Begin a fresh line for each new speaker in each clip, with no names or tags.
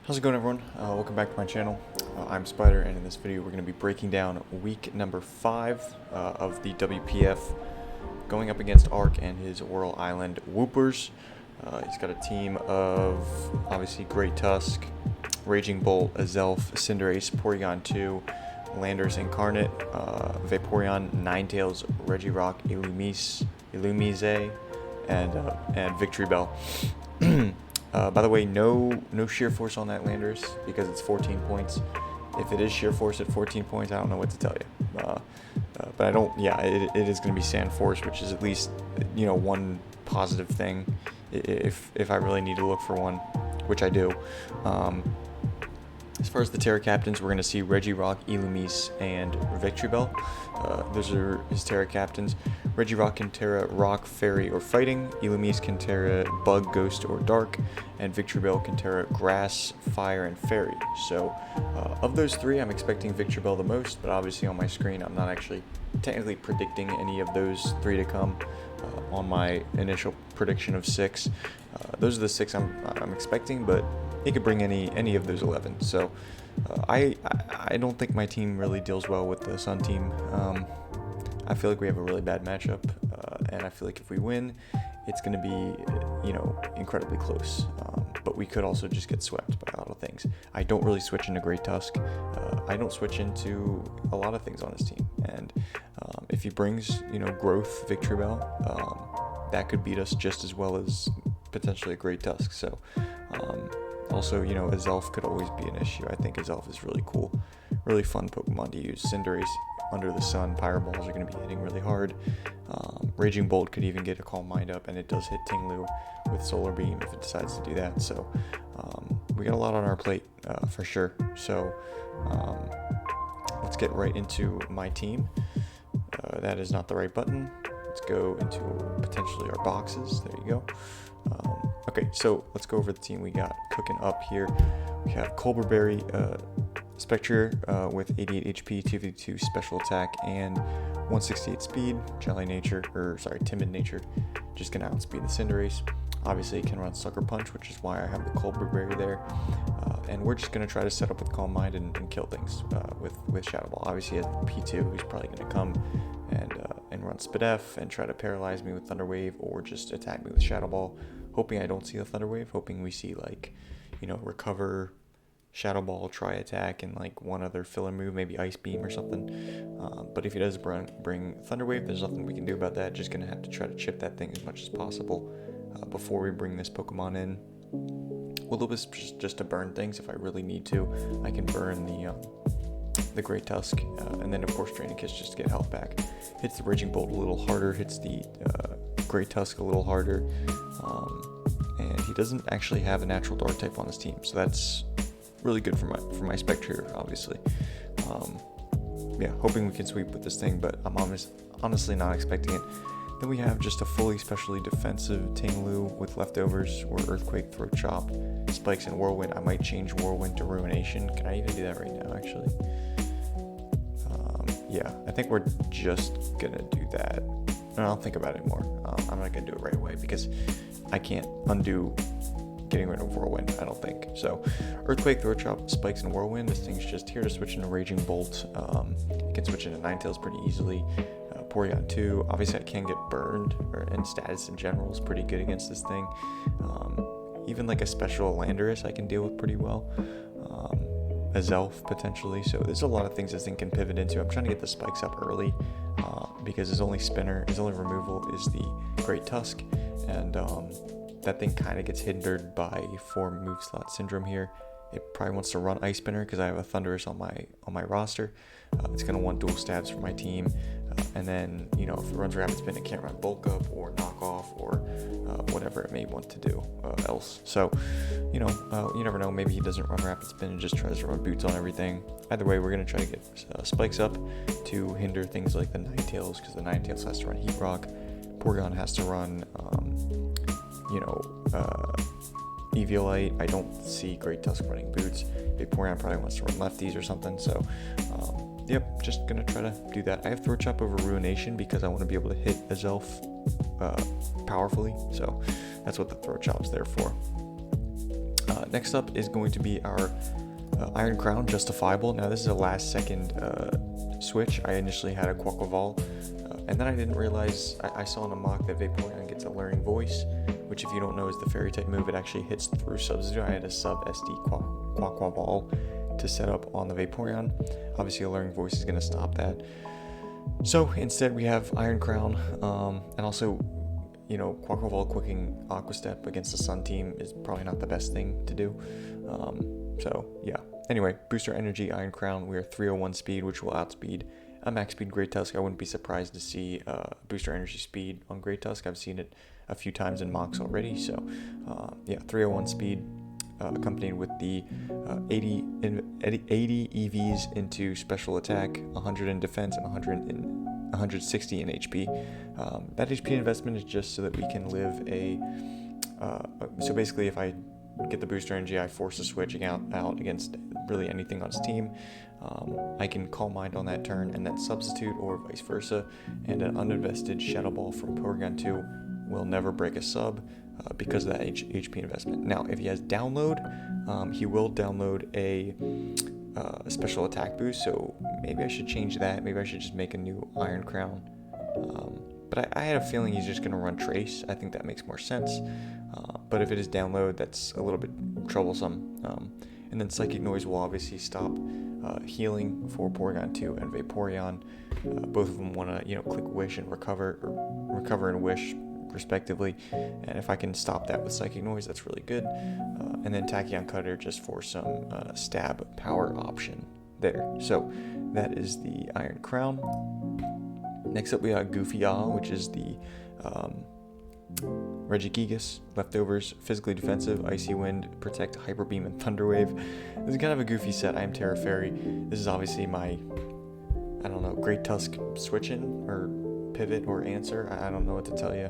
How's it going, everyone? Welcome back to my channel. I'm Spider, and in this video we're going to be breaking down week number 5 of the WPF, going up against Ark and his Whirl Island Woopers. He's got a team of, obviously, Great Tusk, Raging Bolt, Azelf, Cinderace, Porygon 2, Landers Incarnate, Vaporeon, Ninetales, Regirock, Illumise, and Victory Bell. By the way, no sheer force on that Landers because it's 14 points. If it is sheer force at 14 points, I don't know what to tell you. But I don't. Yeah, it is going to be sand force, which is at least one positive thing. If I really need to look for one, which I do. As far as the Terra Captains, we're going to see Regirock, Illumise, and Victory Bell. Those are his Terra Captains. Regirock can Terra Rock, Fairy, or Fighting. Illumise can Terra Bug, Ghost, or Dark. And Victory Bell can Terra Grass, Fire, and Fairy. So, of those three, I'm expecting Victory Bell the most, but obviously on my screen, I'm not actually technically predicting any of those three to come on my initial prediction of 6. Those are the 6 I'm expecting, but he could bring any of those 11. So I don't think my team really deals well with the Sun team. I feel like we have a really bad matchup, and I feel like if we win, it's going to be incredibly close. But we could also just get swept by a lot of things. I don't really switch into Great Tusk. I don't switch into a lot of things on his team, and if he brings growth, Victory Bell, that could beat us just as well as potentially a Great Tusk. So also, Azelf could always be an issue. I think Azelf is really cool, really fun Pokemon to use. Cinderace, Under the Sun, Pyro Balls are going to be hitting really hard. Raging Bolt could even get a Calm Mind up, and it does hit Tinglu with Solar Beam if it decides to do that. So we got a lot on our plate for sure. So let's get right into my team. That is not the right button. Let's go into potentially our boxes. There you go. Okay, so let's go over the team we got cooking up here. We have Colberberry, Spectre with 88 HP, 252 special attack, and 168 speed. Timid nature, just gonna outspeed the Cinderace. Obviously, it can run Sucker Punch, which is why I have the Colberberry there. And we're just gonna try to set up with Calm Mind and kill things with Shadow Ball. Obviously, at P2, who's probably gonna come and run Spadef and try to paralyze me with Thunder Wave, or just attack me with Shadow Ball. Hoping I don't see the Thunder Wave. Hoping we see Recover, Shadow Ball, Try Attack, and one other filler move, maybe Ice Beam or something. But if he does bring Thunder Wave, there's nothing we can do about that. Just gonna have to try to chip that thing as much as possible before we bring this Pokemon in. Will this just to burn things if I really need to? I can burn the Great Tusk, and then of course Draining Kiss just to get health back. Hits the Raging Bolt a little harder, hits the Great Tusk a little harder, and he doesn't actually have a natural Dark type on his team, so that's really good for my Spectre, obviously. Yeah, hoping we can sweep with this thing, but I'm honestly not expecting it. Then we have just a fully specially defensive Tinglu with leftovers, or Earthquake, Throat Chop, Spikes, and Whirlwind. I might change Whirlwind to Ruination. Can I even do that right now, actually? Yeah, I think we're just gonna do that. And I'll think about it more. I'm not gonna do it right away because I can't undo getting rid of Whirlwind, I don't think. So, Earthquake, Throat Chop, Spikes, and Whirlwind. This thing's just here to switch into Raging Bolt. You can switch into Ninetales pretty easily. Porygon 2. Obviously, I can get burned, and status in general is pretty good against this thing. Even a special Landorus I can deal with pretty well. Azelf potentially. So there's a lot of things this thing can pivot into. I'm trying to get the spikes up early because his only removal is the Great Tusk, and that thing kind of gets hindered by 4 move slot syndrome here. It probably wants to run Ice Spinner because I have a Thundurus on my roster. It's going to want dual stabs for my team, and then if it runs Rapid Spin, it can't run Bulk Up or Knock Off or whatever it may want to do else. So you never know. Maybe he doesn't run Rapid Spin and just tries to run Boots on everything. Either way, we're going to try to get Spikes up to hinder things like the Ninetales, because the Ninetales has to run Heat Rock. Porygon has to run Eviolite. I don't see Great Tusk running Boots. Vaporeon probably wants to run Lefties or something. So yep, just gonna try to do that. I have Throat Chop over Ruination because I want to be able to hit Azelf powerfully. So that's what the Throat Chop's there for. Next up is going to be our Iron Crown, Justifiable. Now this is a last second switch. I initially had a Quaquaval, and then I didn't realize, I saw in a mock that Vaporeon gets a Learning Voice, which if you don't know is the fairy type move. It actually hits through Substitute. I had a sub SD Quaquaval to set up on the Vaporeon. Obviously a Learning Voice is going to stop that. So instead we have Iron Crown, and also, you know, Quaquaval quicking Aqua Step against the Sun team is probably not the best thing to do. So yeah. Anyway, Booster Energy, Iron Crown. We are 301 speed, which will outspeed a max speed Great Tusk. I wouldn't be surprised to see Booster Energy speed on Great Tusk. I've seen it a few times in mocks already. So yeah, 301 speed, accompanied with the 80 EVs into special attack, 100 in defense, and 160 in HP. That HP investment is just so that we can live so basically if I get the Booster Energy, I force a switching out against really anything on his team. I can Calm Mind on that turn and then Substitute, or vice versa, and an uninvested Shadow Ball from Porygon 2 will never break a sub because of that HP investment. Now, if he has Download, he will download a special attack boost, so maybe I should change that. Maybe I should just make a new Iron Crown. But I had a feeling he's just going to run Trace. I think that makes more sense. But if it is Download, that's a little bit troublesome. And then Psychic Noise will obviously stop healing for Porygon 2 and Vaporeon. Both of them want to, click Wish and recover and Wish, respectively. And if I can stop that with Psychic Noise, that's really good. And then Tachyon Cutter just for some stab power option there. So that is the Iron Crown. Next up we got Goofy which is the Regigigas, Leftovers, Physically Defensive, Icy Wind, Protect, Hyper Beam, and Thunder Wave. This is kind of a goofy set. I am Terra Fairy. This is obviously my, Great Tusk switch-in, or pivot, or answer. I don't know what to tell you.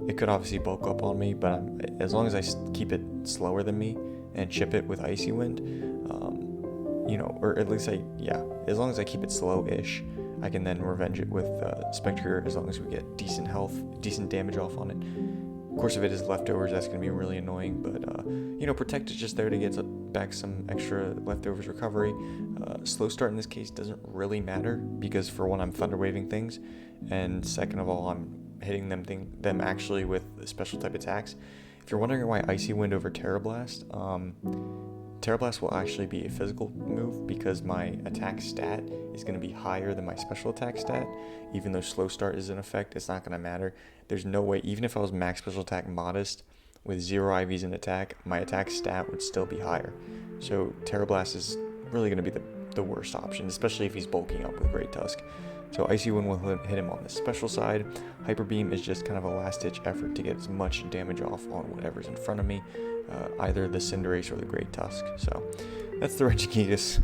It could obviously bulk up on me, but as long as I keep it slower than me and chip it with Icy Wind, or at least as long as I keep it slow-ish, I can then revenge it with Spectre, as long as we get decent health, decent damage off on it. Of course, if it is Leftovers, that's going to be really annoying, but, Protect is just there to get back some extra Leftovers recovery. Slow Start in this case doesn't really matter, because for one, I'm Thunder Waving things, and second of all, I'm hitting them actually with special type attacks. If you're wondering why Icy Wind over Terra Blast, Terra Blast will actually be a physical move because my attack stat is going to be higher than my special attack stat. Even though Slow Start is in effect, it's not going to matter. There's no way, even if I was max special attack modest with 0 IVs in attack, my attack stat would still be higher. So Terra Blast is really going to be the worst option, especially if he's bulking up with Great Tusk. So Icy Wind will hit him on the special side. Hyper Beam is just kind of a last-ditch effort to get as much damage off on whatever's in front of me, either the Cinderace or the Great Tusk. So that's the Regigigas.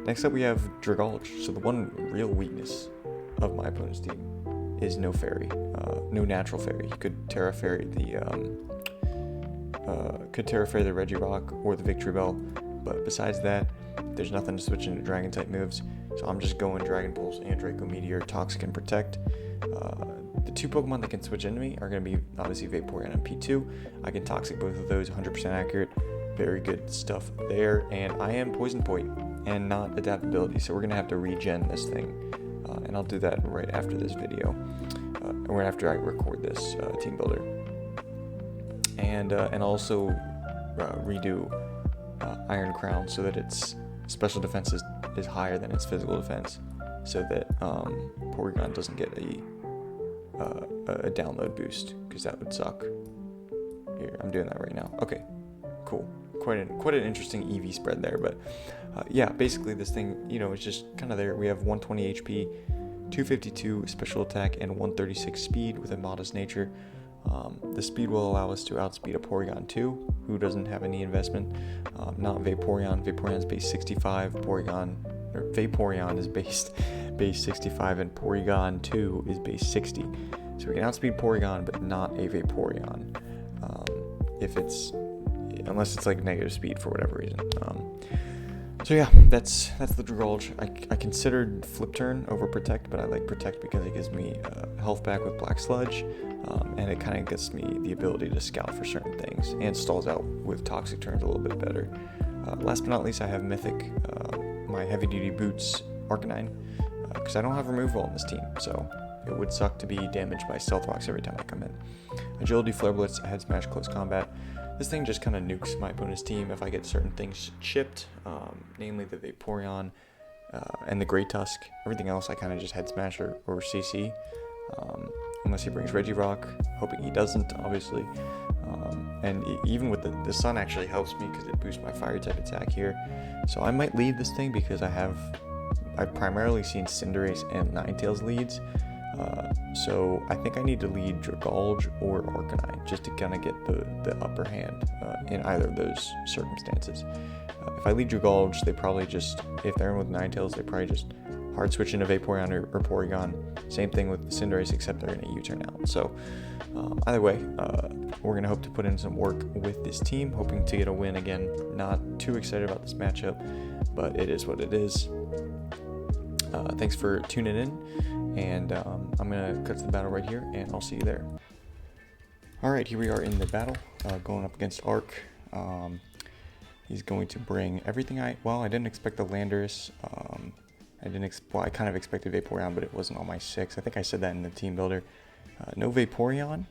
Next up we have Dragalge. So the one real weakness of my opponent's team is no fairy, no natural fairy. He could Terra Fairy the Regirock or the Victory Bell, but besides that, there's nothing to switch into Dragon type moves. So I'm just going Dragon Pulse and Draco Meteor, Toxic and Protect. The two Pokemon that can switch into me are going to be obviously Vaporeon and P2. I can Toxic both of those, 100% accurate. Very good stuff there. And I am Poison Point and not Adaptability, so we're going to have to regen this thing. And I'll do that right after this video, or after I record this team builder. And also redo Iron Crown so that its special defense is higher than its physical defense, so that Porygon doesn't get a download boost, because that would suck. Here, I'm doing that right now. Okay, cool. Quite an interesting EV spread there, but yeah, basically this thing, is just kind of there. We have 120 HP, 252 special attack, and 136 speed with a modest nature. The speed will allow us to outspeed a Porygon 2, who doesn't have any investment. Not Vaporeon. Vaporeon's base 65. Vaporeon is base 65, and Porygon 2 is base 60. So we can outspeed Porygon, but not a Vaporeon. Unless it's like negative speed for whatever reason. So yeah, that's the Dragulge. I considered Flip Turn over Protect, but I like Protect because it gives me health back with Black Sludge, and it kind of gives me the ability to scout for certain things, and stalls out with Toxic Turns a little bit better. Last but not least, I have Mythic, my Heavy Duty Boots Arcanine, because I don't have removal on this team, so it would suck to be damaged by Stealth Rocks every time I come in. Agility, Flare Blitz, Head Smash, Close Combat. This thing just kind of nukes my opponent's team if I get certain things chipped, namely the Vaporeon and the Great Tusk. Everything else I kind of just Head Smash or CC, unless he brings Regirock, hoping he doesn't, obviously. And even with the Sun actually helps me because it boosts my Fire type attack here. So I might lead this thing because I've primarily seen Cinderace and Ninetales leads. So I think I need to lead Dragulge or Arcanine just to kind of get the upper hand in either of those circumstances. If I lead Dragulge, they probably just, if they're in with Ninetales, they probably just hard switch into Vaporeon or Porygon. Same thing with Cinderace, except they're going to U-turn out. So either way, we're going to hope to put in some work with this team, hoping to get a win again. Not too excited about this matchup, but it is what it is. Thanks for tuning in, and I'm going to cut to the battle right here, and I'll see you there. Alright, here we are in the battle, going up against Arc. He's going to bring everything I didn't expect the Landorus. I kind of expected Vaporeon, but it wasn't on my 6. I think I said that in the team builder. No Vaporeon,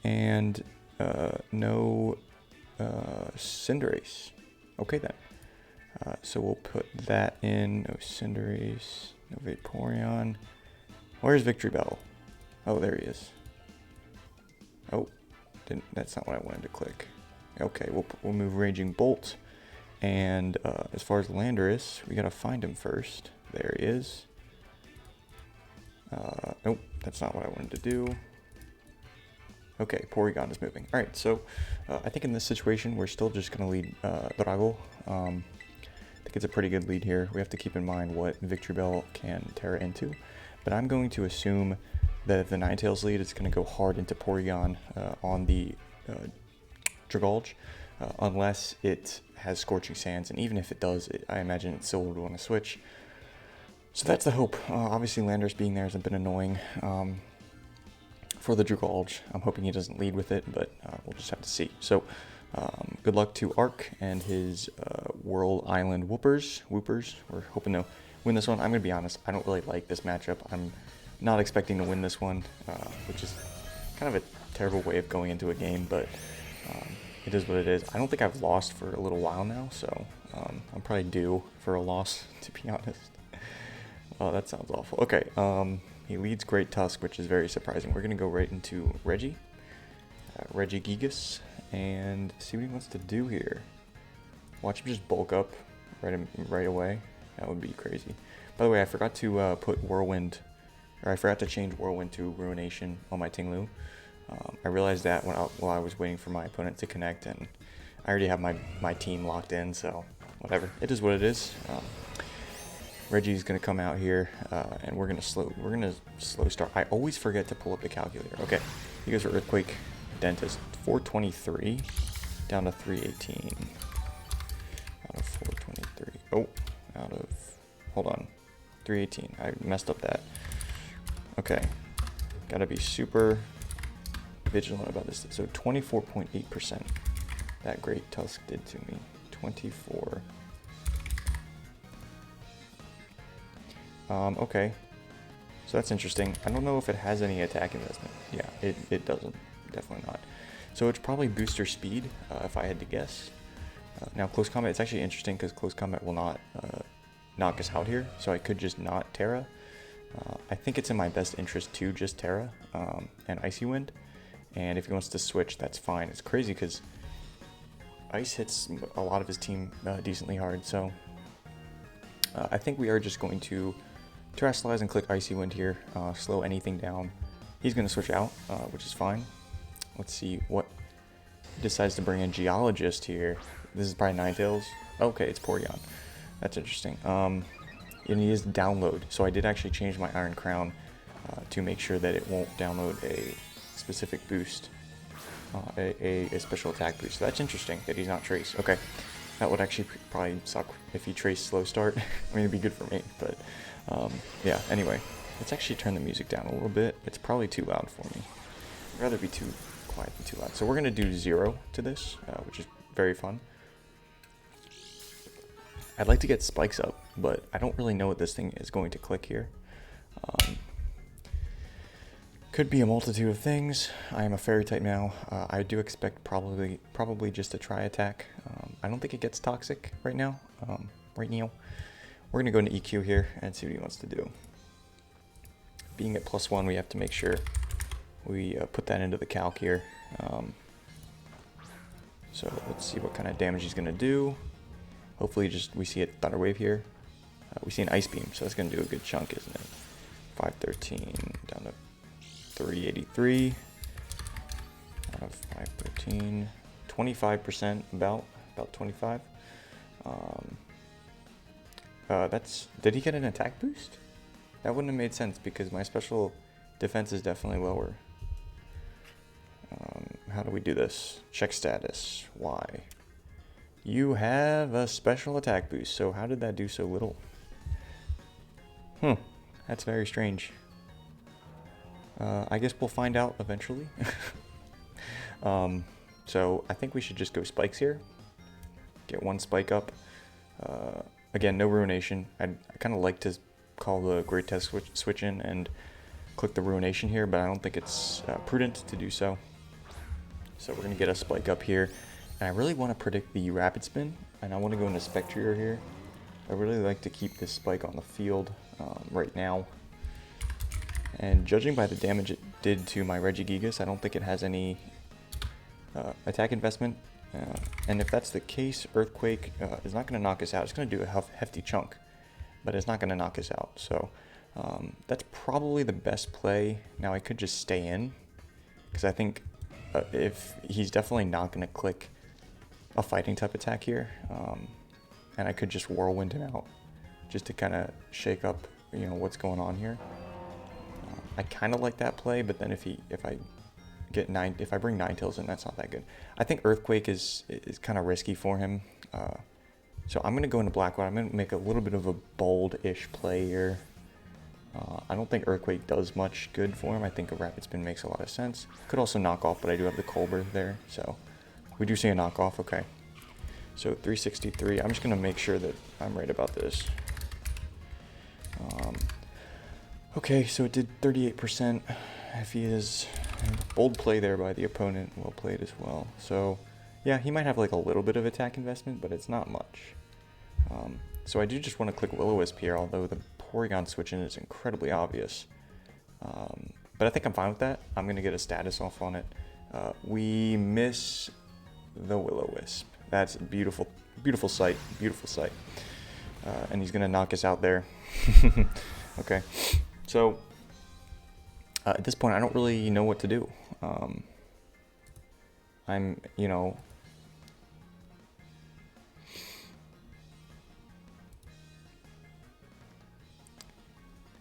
and no Cinderace. Okay then. So we'll put that in. No Cinderace, no Vaporeon. Where's Victory Bell? Oh, there he is. Oh, that's not what I wanted to click. Okay, we'll move Raging Bolt. And as far as Landorus, we gotta find him first. There he is. Nope, that's not what I wanted to do. Okay, Porygon is moving. Alright, so I think in this situation, we're still just gonna lead Dragul. I think it's a pretty good lead here. We have to keep in mind what Victory Bell can Terra into. But I'm going to assume that if the Ninetales lead, it's going to go hard into Porygon on the Dragulge, unless it has Scorching Sands. And even if it does, I imagine it still would want to switch. So that's the hope. Obviously, Landorus being there has been annoying for the Dragulge. I'm hoping he doesn't lead with it, but we'll just have to see. So good luck to Arc and his Whirl Island Woopers. We're hoping to win this one. I'm going to be honest, I don't really like this matchup. I'm not expecting to win this one, which is kind of a terrible way of going into a game, but it is what it is. I don't think I've lost for a little while now, so I'm probably due for a loss, to be honest. Oh, that sounds awful. Okay, he leads Great Tusk, which is very surprising. We're going to go right into Regigigas, and see what he wants to do here. Watch him just bulk up right away. That would be crazy. By the way, I forgot to put Whirlwind, or I forgot to change Whirlwind to Ruination on my Tinglu. I realized that while I was waiting for my opponent to connect, and I already have my team locked in, so whatever. It is what it is. Reggie's gonna come out here, and we're gonna slow start. I always forget to pull up the calculator. Okay, he goes for Earthquake. Dentist, 423 down to 318. Out of 423. Oh, hold on. 318. I messed up that. Okay. Gotta be super vigilant about this. So 24.8% that Great Tusk did to me. 24. Okay. So that's interesting. I don't know if it has any attack investment. Yeah, it doesn't. Definitely not. So it's probably booster speed, if I had to guess. Now Close Combat, it's actually interesting because Close Combat will not knock us out here, so I could just not Terra. I think it's in my best interest to just Terra and Icy Wind, and if he wants to switch, that's fine. It's crazy because Ice hits a lot of his team decently hard, so I think we are just going to Terastallize and click Icy Wind here, slow anything down. He's going to switch out, which is fine. Let's see what he decides to bring in. Geologist here. This is probably Ninetales. Okay, it's Porygon. That's interesting. And he is download. So I did actually change my Iron Crown to make sure that it won't download a specific boost, a special attack boost. So that's interesting that he's not Trace. Okay. That would actually probably suck if he traced slow start. I mean, it'd be good for me, but yeah, anyway. Let's actually turn the music down a little bit. It's probably too loud for me. I'd rather be too quiet than too loud. So we're going to do 0 to this, which is very fun. I'd like to get spikes up, but I don't really know what this thing is going to click here. Could be a multitude of things. I am a fairy type now. I do expect probably just a tri attack. I don't think it gets toxic right now. We're gonna go into EQ here and see what he wants to do. Being at +1, we have to make sure we put that into the calc here. So let's see what kind of damage he's gonna do. Hopefully, we see a thunder wave here. We see an ice beam, so that's gonna do a good chunk, isn't it? 513 down to 383 out of 513, 25%, about 25. Did he get an attack boost? That wouldn't have made sense because my special defense is definitely lower. How do we do this? Check status. Why? You have a special attack boost. So how did that do so little? That's very strange. I guess we'll find out eventually. So I think we should just go spikes here. Get 1 spike up. Again, no ruination. I kind of like to call the great test switch in and click the ruination here, but I don't think it's prudent to do so. So we're going to get a spike up here. And I really want to predict the rapid spin, and I want to go into Spectrier here. I really like to keep this spike on the field right now. And judging by the damage it did to my Regigigas, I don't think it has any attack investment. And if that's the case, Earthquake is not going to knock us out. It's going to do a hefty chunk, but it's not going to knock us out. So that's probably the best play. Now I could just stay in, because I think if he's definitely not going to click a fighting type attack here, and I could just whirlwind him out just to kind of shake up, what's going on here. I kind of like that play, but then if I bring Ninetales in, that's not that good. I think Earthquake is kind of risky for him. So I'm going to go into Black White. I'm going to make a little bit of a bold-ish play here. I don't think Earthquake does much good for him. I think a Rapid Spin makes a lot of sense. Could also knock off, but I do have the Colbur there. So we do see a knockoff. Okay. So 363. I'm just going to make sure that I'm right about this. Okay, so it did 38%. If he is bold play there by the opponent, well played as well. So yeah, he might have like a little bit of attack investment, but it's not much. So I do just want to click Will-O-Wisp here, although the Porygon switch in is incredibly obvious. But I think I'm fine with that. I'm going to get a status off on it. We miss the Will-O-Wisp. That's a beautiful, beautiful sight. Beautiful sight. And he's going to knock us out there. Okay. So at this point, I don't really know what to do. I'm,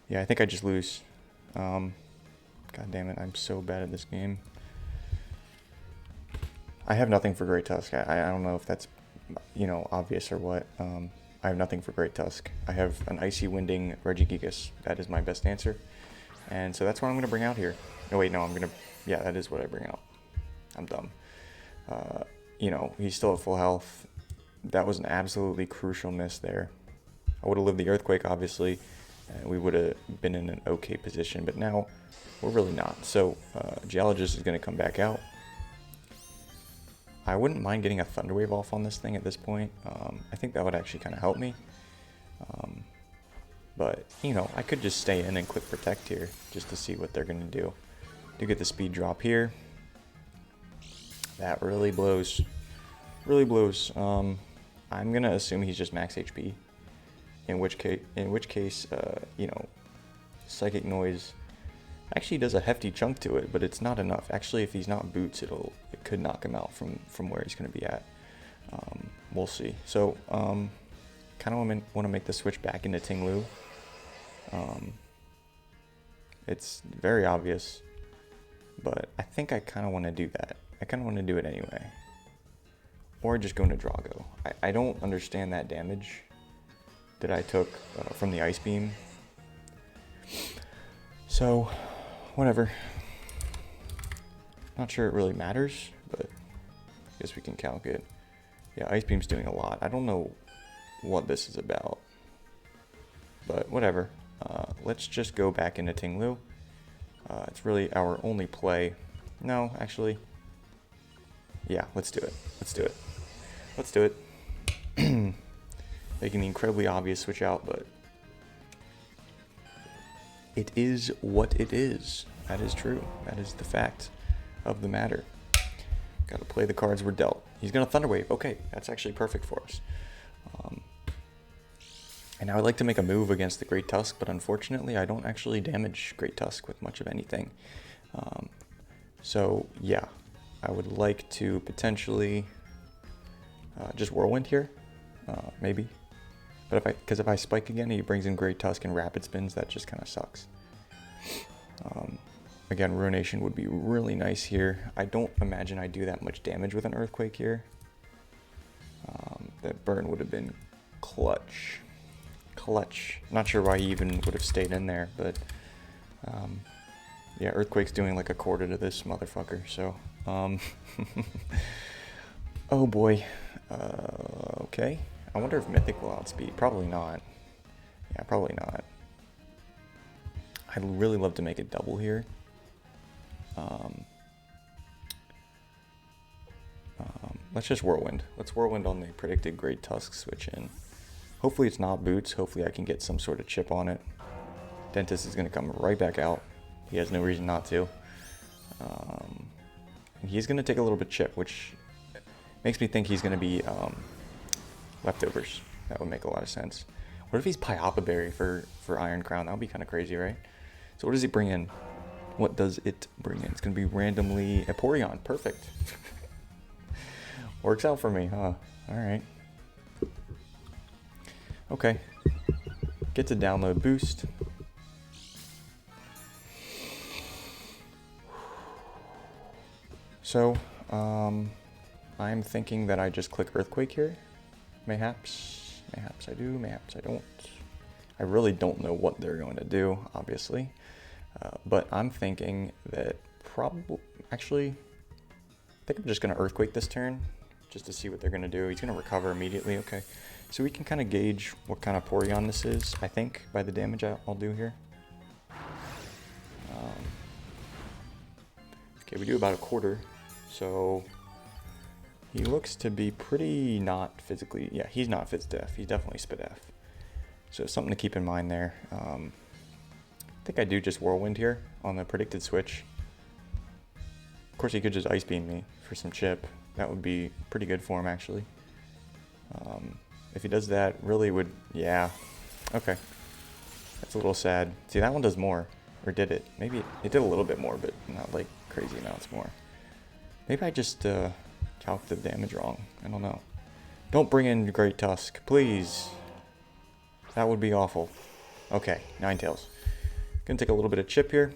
yeah, I think I just lose. God damn it, I'm so bad at this game. I have nothing for Great Tusk. I don't know if that's, obvious or what. I have nothing for Great Tusk. I have an Icy Winding Regigigas. That is my best answer. And so that's what I'm going to bring out here. No, wait, no, yeah, that is what I bring out. I'm dumb. He's still at full health. That was an absolutely crucial miss there. I would have lived the Earthquake, obviously. We would have been in an okay position, but now we're really not. So Geologist is going to come back out. I wouldn't mind getting a Thunder Wave off on this thing at this point. I think that would actually kind of help me. But, I could just stay in and click Protect here just to see what they're going to do. Do get the speed drop here. That really blows. Really blows. I'm going to assume he's just max HP. In which case, Psychic Noise actually does a hefty chunk to it, but it's not enough. Actually, if he's not Boots, it could knock him out from where he's going to be at. We'll see. So, kind of want to make the switch back into Ting-Lu. It's very obvious, but I think I kind of want to do that. I kind of want to do it anyway. or I just go into Drago. I don't understand that damage that I took from the Ice Beam. So, whatever. Not sure it really matters, but I guess we can calc it. Yeah, Ice Beam's doing a lot. I don't know what this is about, but whatever. Let's just go back into Tinglu. It's really our only play. No, actually. Yeah, let's do it. Let's do it. Let's do it. Making the incredibly obvious switch out, but it is what it is. That is true. That is the fact of the matter. Got to play the cards we're dealt. He's going to Thunder Wave. Okay, that's actually perfect for us. And I would like to make a move against the Great Tusk, but unfortunately I don't actually damage Great Tusk with much of anything. So yeah, I would like to potentially just Whirlwind here, maybe. But because if I spike again, he brings in Great Tusk and Rapid Spins, that just kind of sucks. Again, Ruination would be really nice here. I don't imagine I do that much damage with an Earthquake here. That burn would have been clutch. Clutch. Not sure why he even would have stayed in there, but yeah, Earthquake's doing like a quarter to this motherfucker, so oh boy. Okay. I wonder if Mythic will outspeed. Probably not. Yeah, probably not. I'd really love to make it double here. Let's just Whirlwind. Let's Whirlwind on the predicted Great Tusk switch in. Hopefully it's not Boots. Hopefully I can get some sort of chip on it. Dentist is going to come right back out. He has no reason not to. And he's going to take a little bit chip, which makes me think he's going to be leftovers. That would make a lot of sense. What if he's Pyapa Berry for Iron Crown? That would be kind of crazy, right? So what does he bring in? What does it bring in? It's going to be randomly Eporion. Perfect. Works out for me, huh? Alright. Okay. Get to download boost. So, I'm thinking that I just click Earthquake here. Mayhaps I do, mayhaps I don't. I really don't know what they're going to do, obviously. But I'm thinking that actually, I think I'm just going to Earthquake this turn, just to see what they're going to do. He's going to recover immediately, okay. So we can kind of gauge what kind of Porion this is, I think, by the damage I'll do here. Okay, we do about a quarter, so he looks to be pretty not physically, yeah, he's not Fizz Def, he's definitely Spidef. So something to keep in mind there. I think I do just Whirlwind here on the predicted switch. Of course he could just Ice Beam me for some chip. That would be pretty good for him actually. If he does that, really would, yeah, okay. That's a little sad. See, that one does more, or did it? Maybe it did a little bit more, but not like crazy amounts more. Maybe I just calced the damage wrong. I don't know. Don't bring in Great Tusk, please. That would be awful. Okay, Ninetales. Gonna take a little bit of chip here.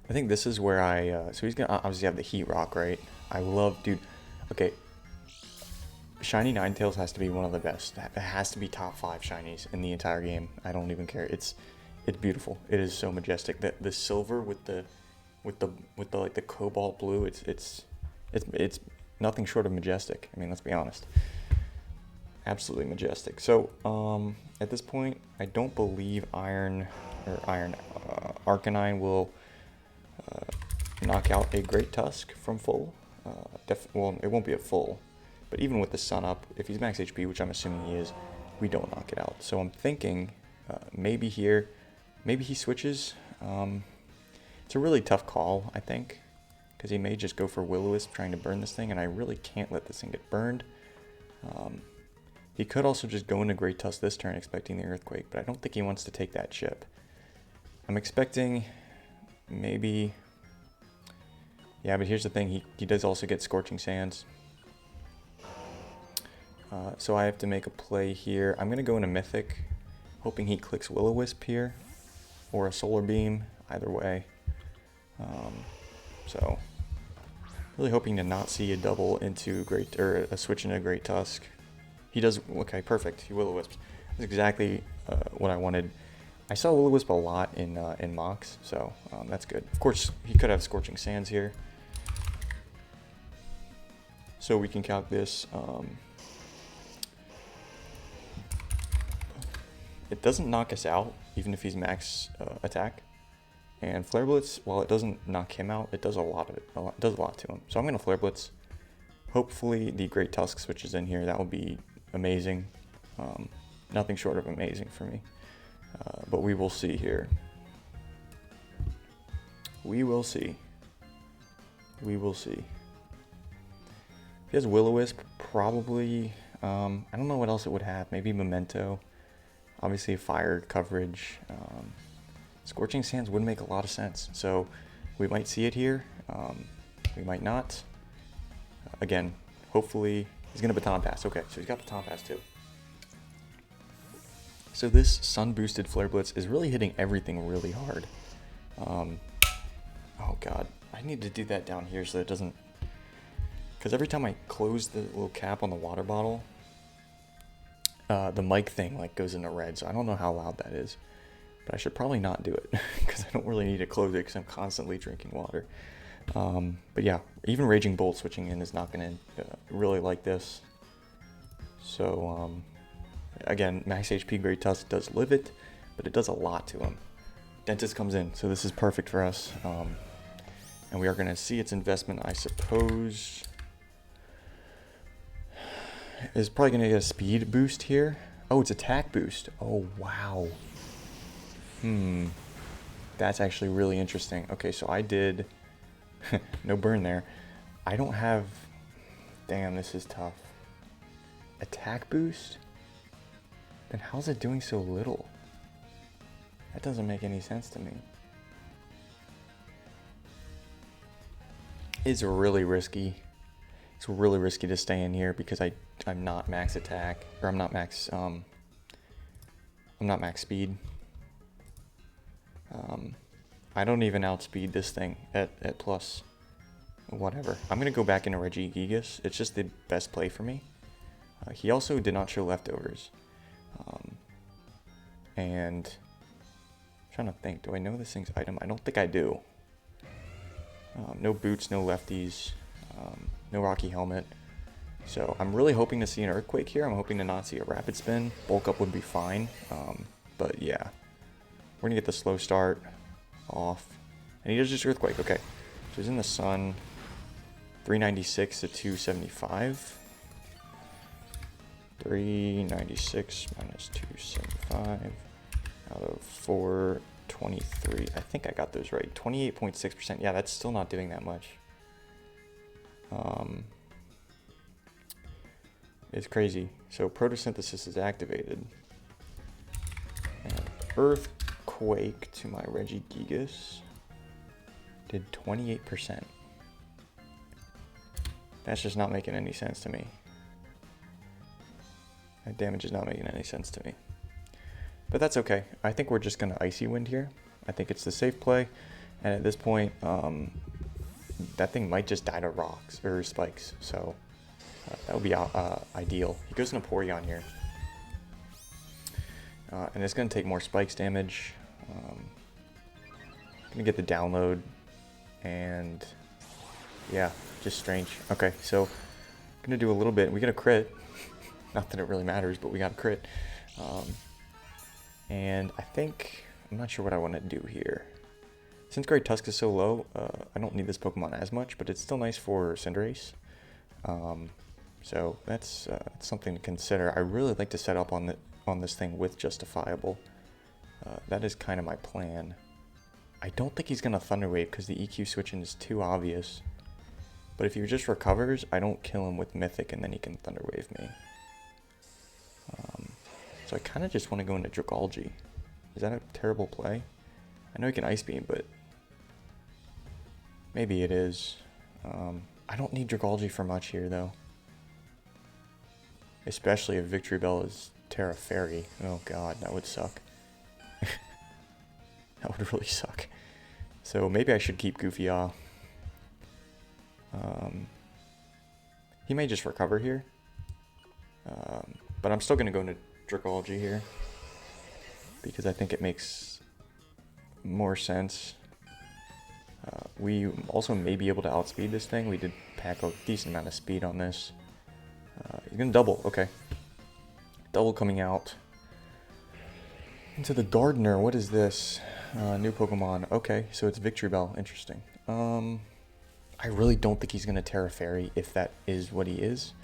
I think this is where so he's gonna obviously have the Heat Rock, right? I love, dude, okay. Shiny Ninetales has to be one of the best. It has to be top 5 shinies in the entire game. I don't even care. It's beautiful. It is so majestic. The silver with the like the cobalt blue. It's nothing short of majestic. I mean, let's be honest. Absolutely majestic. So at this point, I don't believe Arcanine will knock out a Great Tusk from full. Well, it won't be at full. But even with the sun up, if he's max HP, which I'm assuming he is, we don't knock it out. So I'm thinking maybe here, maybe he switches. It's a really tough call, I think, because he may just go for Will-O-Wisp trying to burn this thing, and I really can't let this thing get burned. He could also just go into Great Tusk this turn expecting the Earthquake, but I don't think he wants to take that chip. I'm expecting maybe... Yeah, but here's the thing, he does also get Scorching Sands. So I have to make a play here. I'm going to go into Mythic, hoping he clicks Will-O-Wisp here, or a Solar Beam, either way. So Really hoping to not see a double into Great, or a switch into Great Tusk. He does, okay, perfect. He Will-O-Wisps. That's exactly what I wanted. I saw Will-O-Wisp a lot in mocks, so that's good. Of course, he could have Scorching Sands here. So we can calc this. It doesn't knock us out, even if he's max attack. And Flare Blitz, while it doesn't knock him out, it does a lot of it. It does a lot to him. So I'm going to Flare Blitz. Hopefully the Great Tusk switches in here. That would be amazing. Nothing short of amazing for me. But we will see here. We will see. We will see. If he has Will-O-Wisp, probably, I don't know what else it would have. Maybe Memento. Obviously fire coverage. Scorching Sands would make a lot of sense. So we might see it here. We might not. Again, hopefully he's going to Baton Pass. Okay, so he's got Baton Pass too. So this Sun boosted Flare Blitz is really hitting everything really hard. Oh god, I need to do that down here so that it doesn't... Because every time I close the little cap on the water bottle, the mic thing like goes into red, so I don't know how loud that is. But I should probably not do it, because I don't really need to close it because I'm constantly drinking water. But yeah, even Raging Bolt switching in is not going to really like this. So, again, max HP Great Tusk does live it, but it does a lot to him. Dentist comes in, so this is perfect for us. And we are going to see its investment, I suppose, is probably going to get a speed boost here. Oh, it's attack boost. Oh, wow. That's actually really interesting. Okay, so I did... no burn there. I don't have... Damn, this is tough. Attack boost? Then how's it doing so little? That doesn't make any sense to me. It's really risky. It's really risky to stay in here because I'm not max attack, or I'm not max speed. I don't even outspeed this thing at plus whatever. I'm gonna go back into Regigigas. It's just the best play for me. He also did not show leftovers. And I'm trying to think, do I know this thing's item? I don't think I do. No boots, no lefties, no Rocky Helmet. So I'm really hoping to see an Earthquake here. I'm hoping to not see a Rapid Spin. Bulk Up would be fine. But yeah, we're gonna get the slow start off. And he does just Earthquake, okay. So he's in the sun, 396 to 275. 396 minus 275 out of 423. I think I got those right. 28.6%. Yeah, that's still not doing that much. It's crazy. So photosynthesis is activated. And Earthquake to my Regigigas did 28%. That's just not making any sense to me. That damage is not making any sense to me. But that's okay. I think we're just going to Icy Wind here. I think it's the safe play. And at this point, that thing might just die to rocks or spikes. So that would be ideal. He goes into Porygon here. And it's going to take more spikes damage. Going to get the download. And yeah, just strange. Okay, so going to do a little bit. We get a crit. Not that it really matters, but we got a crit. And I think, I'm not sure what I want to do here. Since Great Tusk is so low, I don't need this Pokemon as much, but it's still nice for Cinderace. So that's something to consider. I really like to set up on this thing with Justifiable. That is kind of my plan. I don't think he's going to Thunder Wave because the EQ switching is too obvious. But if he just recovers, I don't kill him with Mythic and then he can Thunder Wave me. So I kind of just want to go into Dragalge. Is that a terrible play? I know he can Ice Beam, but maybe it is. I don't need Dragalge for much here, though. Especially if Victory Bell is Terra Fairy. Oh god, that would suck. That would really suck. So maybe I should keep Goofy off. He may just recover here. But I'm still going to go into Dracology here, because I think it makes more sense. We also may be able to outspeed this thing. We did pack a decent amount of speed on this. He's going to double. Okay. Double coming out. Into the Gardener. What is this? New Pokemon. Okay, so it's Victory Bell. Interesting. I really don't think he's going to Terra Fairy if that is what he is.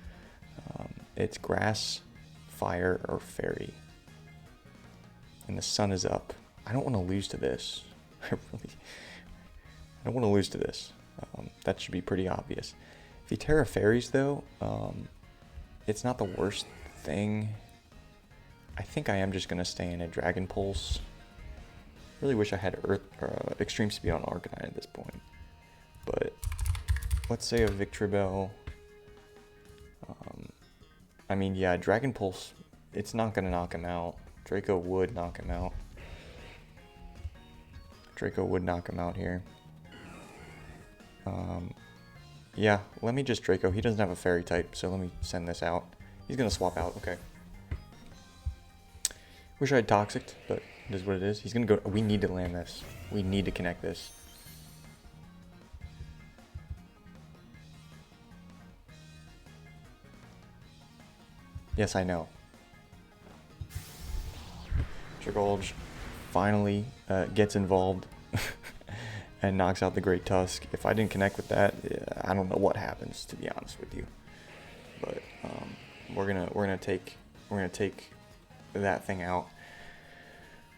It's Grass, Fire, or Fairy. And the sun is up. I don't want to lose to this. I don't want to lose to this. That should be pretty obvious. If he Terra Fairies, though, it's not the worst thing. I think I am just going to stay in a Dragon Pulse. Really wish I had Extreme Speed on Arcanine at this point. But let's say a Victreebel. I mean, yeah, Dragon Pulse, it's not going to knock him out. Draco would knock him out. Draco would knock him out here. Yeah, let me just Draco. He doesn't have a Fairy type, so let me send this out. He's going to swap out. Okay. Wish I had Toxic, but it is what it is. He's going to go. We need to land this. We need to connect this. Yes, I know. Dragolge finally gets involved and knocks out the Great Tusk. If I didn't connect with that, I don't know what happens, to be honest with you. But we're gonna take that thing out.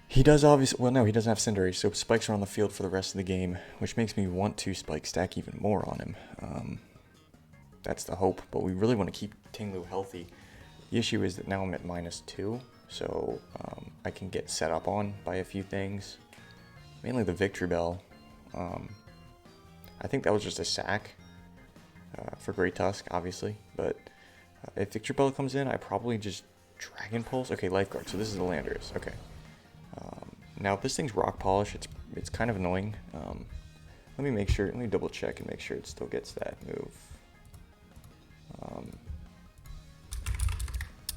He does obviously. Well, no, he doesn't have Cinderace, so spikes are on the field for the rest of the game, which makes me want to spike stack even more on him. That's the hope, but we really want to keep Tinglu healthy. The issue is that now I'm at -2, so I can get set up on by a few things. Mainly the Victory Bell. I think that was just a sack for Great Tusk, obviously. But if Victory Bell comes in, I probably just Dragon Pulse. Okay, Life Guard. So this is the Landorus. Okay. Now if this thing's Rock Polish, it's kind of annoying. Let me make sure. Let me double check and make sure it still gets that move.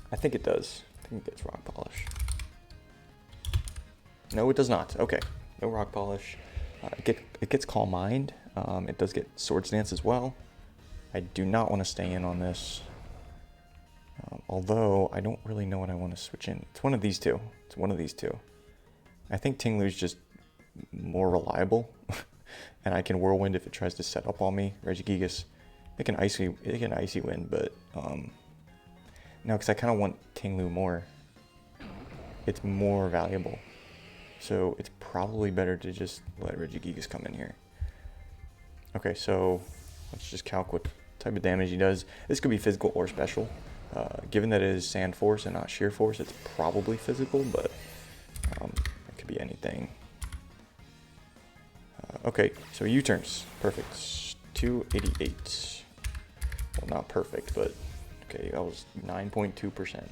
I think it does. I think it gets Rock Polish. No, it does not. Okay, no Rock Polish. It gets Calm Mind. It does get Swords Dance as well. I do not want to stay in on this. Although, I don't really know what I want to switch in. It's one of these two. It's one of these two. I think Tinglu's just more reliable. And I can Whirlwind if it tries to set up on me. Regigigas, it can Icy Wind, but no, because I kind of want Tinglu more. It's more valuable. So it's probably better to just let Regigigas come in here. Okay, so let's just calc what type of damage he does. This could be physical or special. Given that it is Sand Force and not Sheer Force, it's probably physical, but it could be anything. Okay, so U-turns. Perfect. 288. Well, not perfect, but okay, that was 9.2%.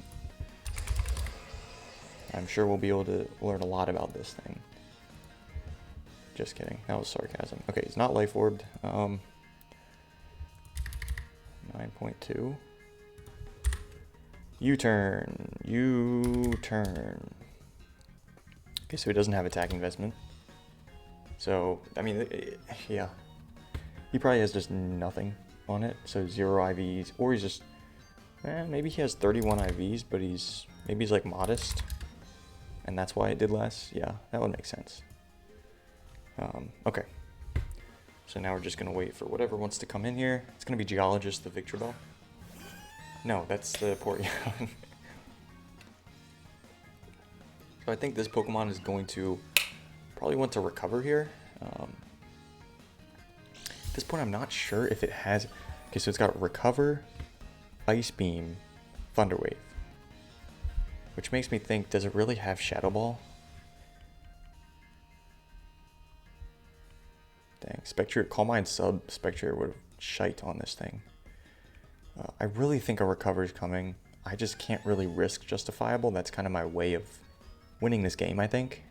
I'm sure we'll be able to learn a lot about this thing. Just kidding. That was sarcasm. Okay, it's not Life Orbed. 9.2. U-turn. U-turn. Okay, so he doesn't have attack investment. So, I mean, yeah. He probably has just nothing on it. So 0 IVs. Or he's just... maybe he has 31 IVs, but maybe he's like modest. And that's why it did less. Yeah, that would make sense. Okay. So now we're just going to wait for whatever wants to come in here. It's going to be Geologist, the Victory Bell. No, that's the Porygon. So I think this Pokemon is going to probably want to recover here. At this point, I'm not sure if it has... Okay, so it's got Recover, Ice Beam, Thunder Wave. Which makes me think, does it really have Shadow Ball? Dang, Spectre, Calm Mind sub Spectre would have shite on this thing. I really think a Recover is coming. I just can't really risk Justifiable. That's kind of my way of winning this game, I think.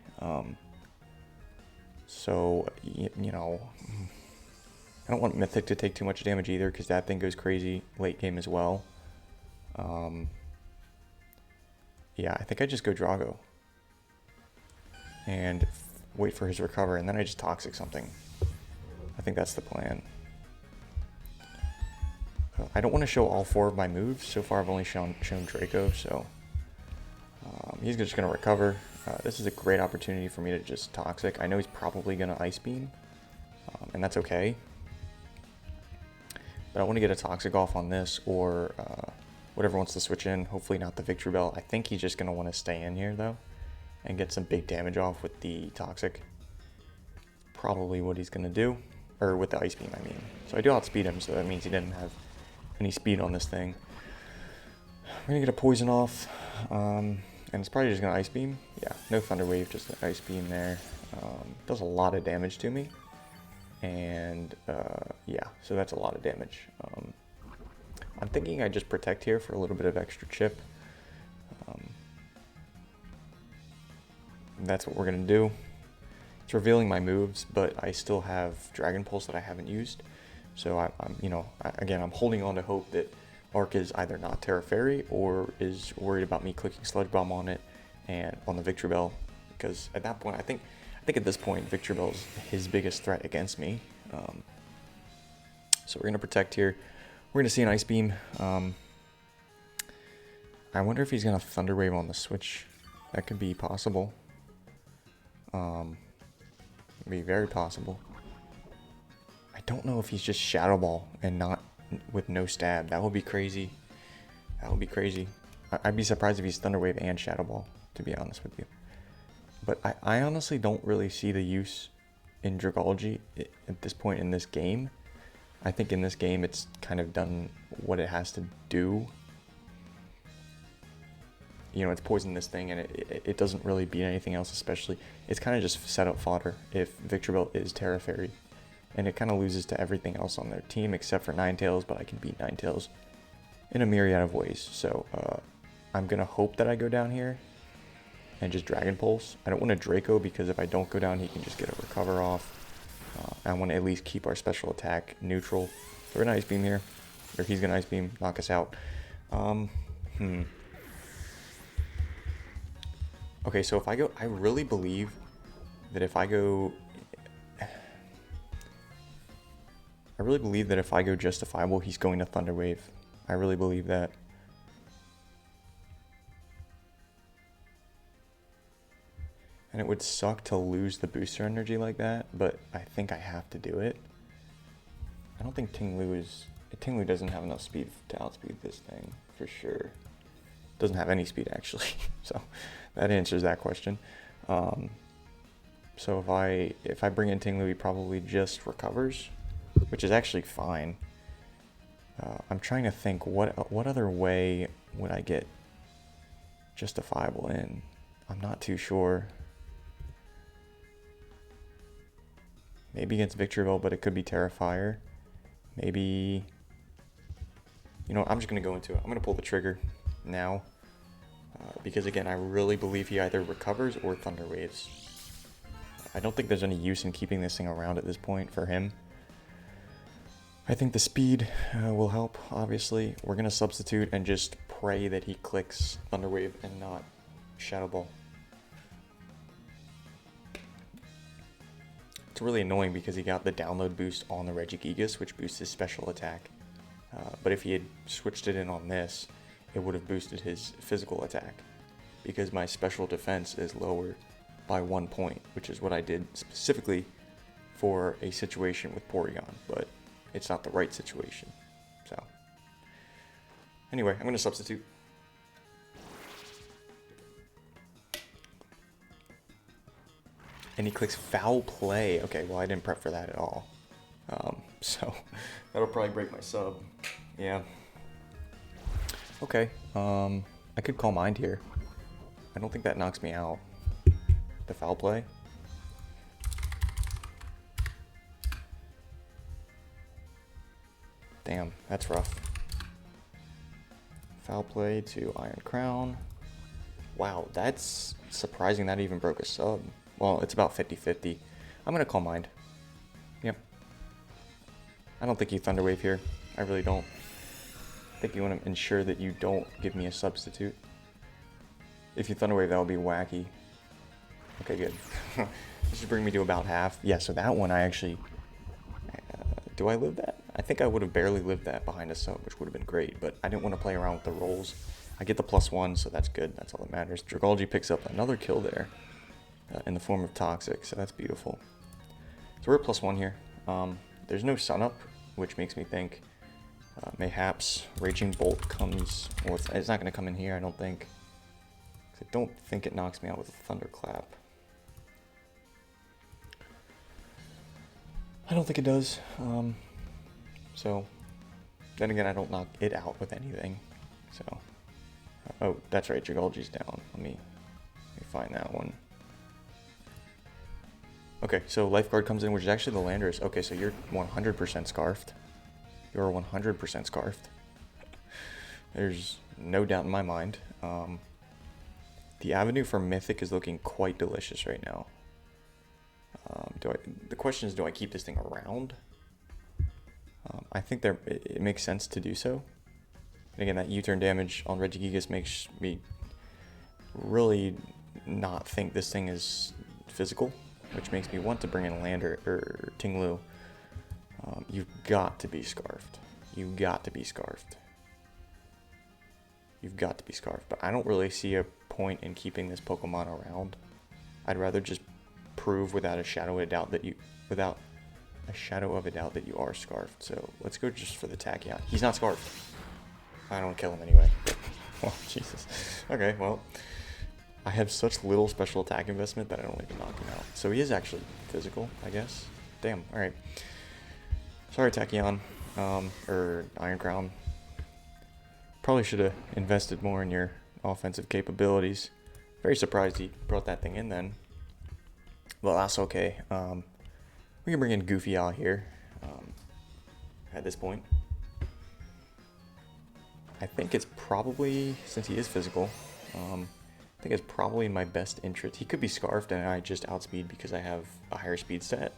So, you know, I don't want Mythic to take too much damage either, because that thing goes crazy late game as well. Yeah, I think I just go Drago. And wait for his recover, and then I just Toxic something. I think that's the plan. I don't want to show all 4 of my moves. So far I've only shown Draco, so he's just going to recover. This is a great opportunity for me to just Toxic. I know he's probably going to Ice Beam, and that's okay. But I want to get a Toxic off on this, or whatever wants to switch in. Hopefully not the Victory Bell. I think he's just going to want to stay in here, though, and get some big damage off with the Toxic. Probably what he's going to do. Or with the Ice Beam, I mean. So I do outspeed him, so that means he didn't have any speed on this thing. We're going to get a Poison off. And it's probably just going to Ice Beam. Yeah, no Thunder Wave, just an Ice Beam there. Does a lot of damage to me. And yeah, so that's a lot of damage. I'm thinking I just Protect here for a little bit of extra chip. That's what we're going to do. It's revealing my moves, but I still have Dragon Pulse that I haven't used. So I'm you know, again, I'm holding on to hope that Arc is either not Terra Fairy or is worried about me clicking Sludge Bomb on it and on the Victory Bell, because at that point, I think at this point, Victory Bell is his biggest threat against me. So we're gonna Protect here. We're gonna see an Ice Beam. I wonder if he's gonna Thunder Wave on the switch. That could be possible. Be very possible. I don't know if he's just Shadow Ball and not with no stab. That would be crazy. That would be crazy. I'd be surprised if he's Thunder Wave and Shadow Ball, to be honest with you. But I honestly don't really see the use in Dragology at this point in this game. I think in this game it's kind of done what it has to do. You know, it's poisoned this thing, and it doesn't really beat anything else, especially. It's kind of just set up fodder if Victory Bell is Terra Fairy. And it kind of loses to everything else on their team except for Ninetales, but I can beat Ninetales in a myriad of ways. So I'm going to hope that I go down here and just Dragon Pulse. I don't want a Draco, because if I don't go down, he can just get a Recover off. I want to at least keep our special attack neutral. So we're going to Ice Beam here, or he's going to Ice Beam, knock us out. Okay, so if I go, I really believe that if I go, Justifiable, he's going to Thunder Wave. I really believe that. And it would suck to lose the booster energy like that, but I think I have to do it. I don't think Ting-Lu doesn't have enough speed to outspeed this thing, for sure. Doesn't have any speed, actually. So that answers that question. So if I bring in Ting-Lu, he probably just recovers, which is actually fine. I'm trying to think what other way would I get Justifiable in. I'm not too sure. Maybe against Victory Bell, but it could be Terrifier. Maybe, you know, I'm just gonna go into it. I'm gonna pull the trigger now, because again, I really believe he either recovers or Thunder Waves. I don't think there's any use in keeping this thing around at this point for him. I think the speed will help, obviously. We're going to substitute and just pray that he clicks Thunder Wave and not Shadow Ball. It's really annoying because he got the download boost on the Regigigas, which boosts his special attack. But if he had switched it in on this, it would have boosted his physical attack, because my special defense is lower by 1 point, which is what I did specifically for a situation with Porygon, but it's not the right situation. So anyway, I'm going to substitute. And he clicks Foul Play. Okay, well, I didn't prep for that at all. So that'll probably break my sub. Yeah. Okay, I could Call Mind here. I don't think that knocks me out. The Foul Play. Damn, that's rough. Foul Play to Iron Crown. Wow, that's surprising that even broke a sub. Well, it's about 50-50. I'm gonna Call Mind. Yep. I don't think you Thunderwave here. I really don't. I think you want to ensure that you don't give me a substitute. If you Thunderwave, that would be wacky. Okay, good. This should bring me to about half. Yeah, so that one I actually... do I live that? I think I would have barely lived that behind a sub, which would have been great, but I didn't want to play around with the rolls. I get the +1, so that's good. That's all that matters. Dragalge picks up another kill there in the form of Toxic, so that's beautiful. So we're at +1 here. There's no Sun Up, which makes me think mayhaps Raging Bolt comes... Well, it's not going to come in here, I don't think. I don't think it knocks me out with a Thunderclap. I don't think it does. So, then again, I don't knock it out with anything. So, oh, that's right, Dragalge's down. Let me find that one. Okay, so Lifeguard comes in, which is actually the Landers. Okay, so you're 100% scarfed. You're 100% scarfed. There's no doubt in my mind. The avenue for Mythic is looking quite delicious right now. The question is, do I keep this thing around? I think it makes sense to do so. And again, that U-turn damage on Regigigas makes me really not think this thing is physical, which makes me want to bring in a Lander or Tinglu. You've got to be scarfed. You've got to be scarfed. You've got to be scarfed. But I don't really see a point in keeping this Pokemon around. I'd rather just prove without a shadow of a doubt that you are scarfed. So let's go just for the Tachyon. He's not scarfed. I don't kill him anyway. Oh, Jesus. Okay, well, I have such little special attack investment that I don't even knock him out. So he is actually physical, I guess. Damn, alright. Sorry, Tachyon. Or Iron Crown. Probably should have invested more in your offensive capabilities. Very surprised he brought that thing in then. Well, that's okay. We can bring in Goofy out here at this point. I think it's probably, since he is physical, I think it's probably in my best interest. He could be scarfed and I just outspeed because I have a higher speed stat.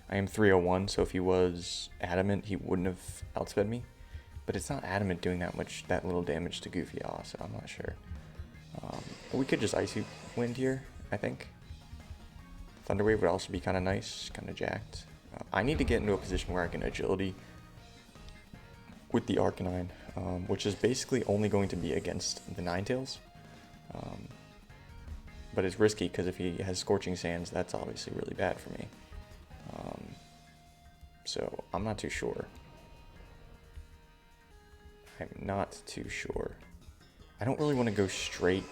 I am 301, so if he was adamant, he wouldn't have outsped me. But it's not adamant doing that little damage to Goofy, so I'm not sure. But we could just Icy Wind here, I think. Thunderwave would also be kind of nice, kind of jacked. I need to get into a position where I can Agility with the Arcanine, which is basically only going to be against the Ninetales. But it's risky because if he has Scorching Sands, that's obviously really bad for me. So I'm not too sure. I'm not too sure. I don't really want to go straight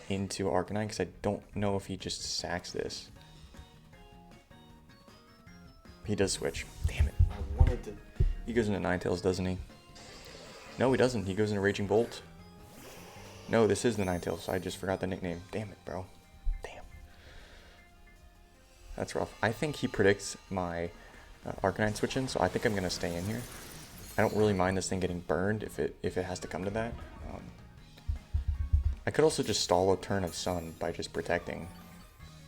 into Arcanine because I don't know if he just sacks this. He does switch. Damn it. I wanted to... He goes into Ninetales, doesn't he? No, he doesn't. He goes into Raging Bolt. No, this is the Ninetales. I just forgot the nickname. Damn it, bro. Damn. That's rough. I think he predicts my Arcanine switch in, so I think I'm going to stay in here. I don't really mind this thing getting burned if it has to come to that. I could also just stall a turn of Sun by just protecting,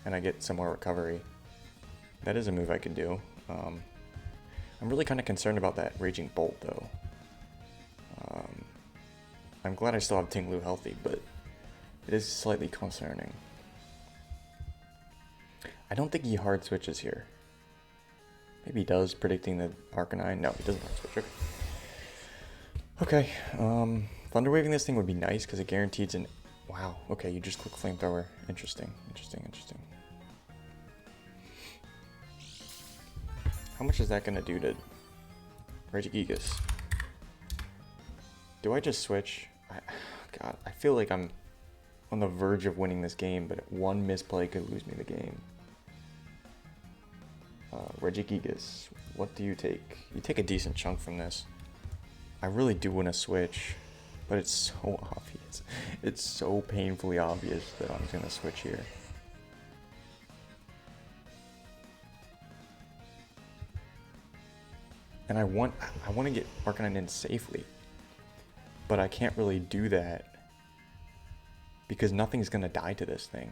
and I get some more recovery. That is a move I could do. I'm really kind of concerned about that Raging Bolt, though. I'm glad I still have Tinglu healthy, but it is slightly concerning. I don't think he hard switches here. Maybe he does, predicting the Arcanine. No, he doesn't hard switch. Okay. Thunderwaving this thing would be nice because it guarantees an... Wow. Okay, you just click Flamethrower. Interesting. Interesting. Interesting. How much is that going to do to Regigigas? Do I just switch? God, I feel like I'm on the verge of winning this game, but one misplay could lose me the game. Regigigas, what do you take? You take a decent chunk from this. I really do want to switch, but it's so obvious. It's so painfully obvious that I'm going to switch here. And I want to get Arcanine in safely, but I can't really do that because nothing's going to die to this thing.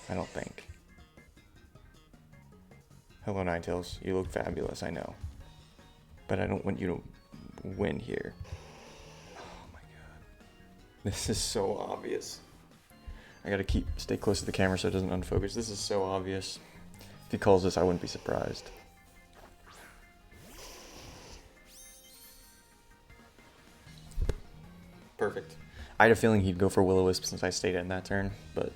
I don't think. Hello, Ninetales. You look fabulous, I know. But I don't want you to win here. Oh my god. This is so obvious. I gotta stay close to the camera so it doesn't unfocus. This is so obvious. If he calls this, I wouldn't be surprised. Perfect. I had a feeling he'd go for Will-O-Wisp since I stayed in that turn, but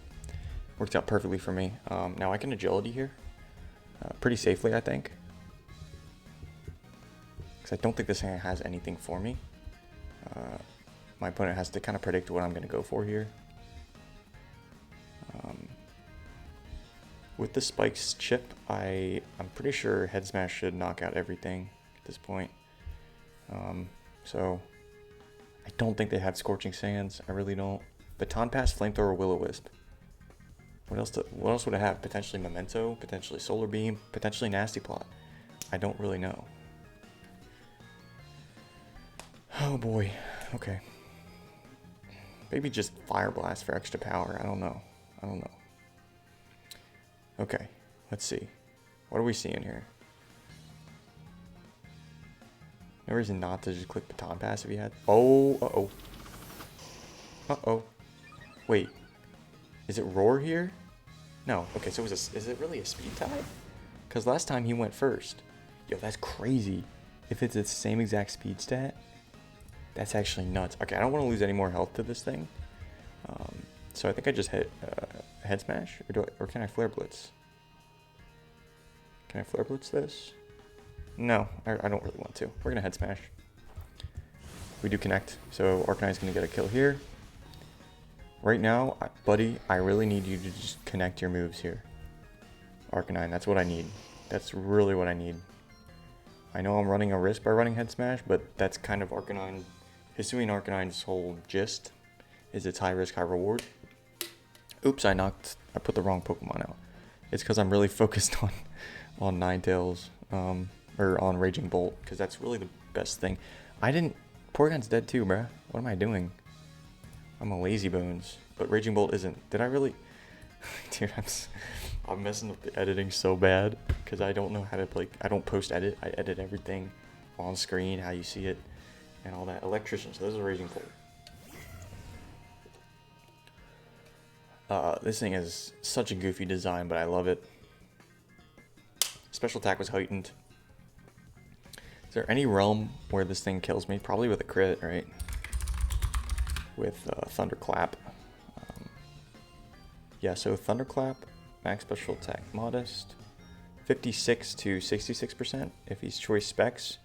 worked out perfectly for me. Now I can Agility here. Pretty safely, I think. Because I don't think this thing has anything for me. My opponent has to kind of predict what I'm going to go for here. With the Spikes chip, I'm pretty sure Head Smash should knock out everything at this point. So I don't think they have Scorching Sands. I really don't. Baton Pass, Flamethrower, Will-O-Wisp. What else would I have? Potentially Memento, potentially Solar Beam, potentially Nasty Plot. I don't really know. Oh boy. Okay. Maybe just Fire Blast for extra power. I don't know. Okay. Let's see. What are we seeing here? No reason not to just click Baton Pass if you had. Oh, uh-oh. Uh-oh. Wait. Is it Roar here? No. Okay, so is it really a speed tie? Because last time he went first. Yo, that's crazy. If it's the same exact speed stat, that's actually nuts. Okay, I don't want to lose any more health to this thing. So I think I just hit Head Smash, or can I Flare Blitz? Can I Flare Blitz this? No, I don't really want to. We're gonna Head Smash. We do connect, so Arcanine's gonna get a kill here. Right now, buddy, I really need you to just connect your moves here. Arcanine, that's what I need. That's really what I need. I know I'm running a risk by running Head Smash, but that's kind of Arcanine. Hisuian Arcanine's whole gist is it's high risk, high reward. Oops, I put the wrong Pokemon out. It's because I'm really focused on Ninetales, or on Raging Bolt, because that's really the best thing. Porygon's dead too, bruh. What am I doing? I'm a lazy bones, but Raging Bolt isn't. Did I really? Dude, I'm messing up the editing so bad because I don't know how to I don't post edit. I edit everything on screen, how you see it, and all that. Electrician. So this is a Raging Bolt. This thing is such a goofy design, but I love it. Special attack was heightened. Is there any realm where this thing kills me? Probably with a crit, right? With Thunderclap. Yeah, so Thunderclap, max special attack modest, 56 to 66%. If he's choice specs,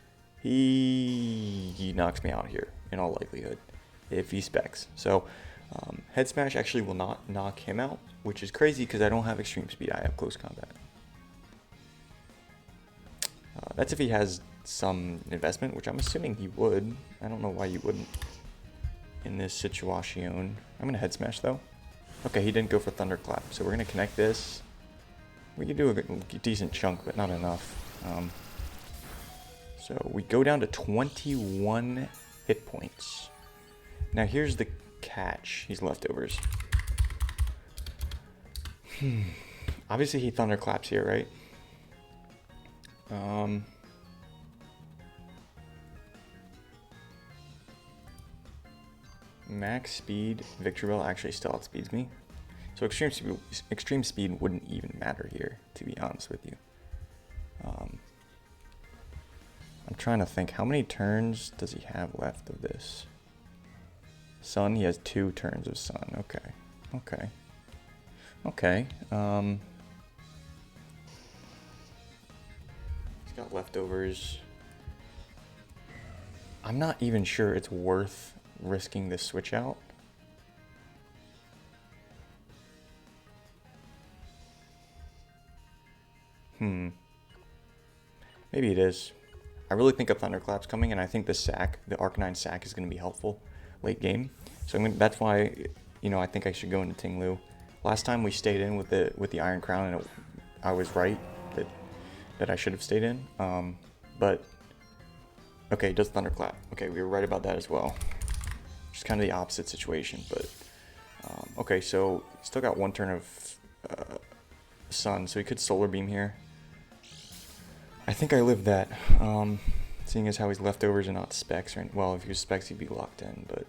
he knocks me out here in all likelihood. If he specs. So Head Smash actually will not knock him out, which is crazy because I don't have extreme speed. I have close combat. That's if he has some investment, which I'm assuming he would. I don't know why you wouldn't in this situation. I'm going to Head Smash though. Okay, he didn't go for Thunderclap, so we're going to connect this. We can do a decent chunk, but not enough. So we go down to 21 hit points. Now here's the catch. He's leftovers. Obviously he Thunderclaps here, right? Max speed, Victreebel actually still outspeeds me. So extreme speed wouldn't even matter here, to be honest with you. I'm trying to think, how many turns does he have left of this? Sun, he has 2 turns of Sun. Okay. He's got leftovers. I'm not even sure it's worth risking this switch out. Maybe it is. I really think a Thunderclap's coming, and I think the Arcanine sack is going to be helpful late game. So that's why, I think I should go into Ting-Lu. Last time we stayed in with the Iron Crown, and I was right that I should have stayed in. But okay, it does Thunderclap. Okay, we were right about that as well. Just kind of the opposite situation, but okay. So still got 1 turn of Sun, so he could Solar Beam here. I think I lived that. Seeing as how his leftovers are not specs, right? Well, if he was specs, he'd be locked in, but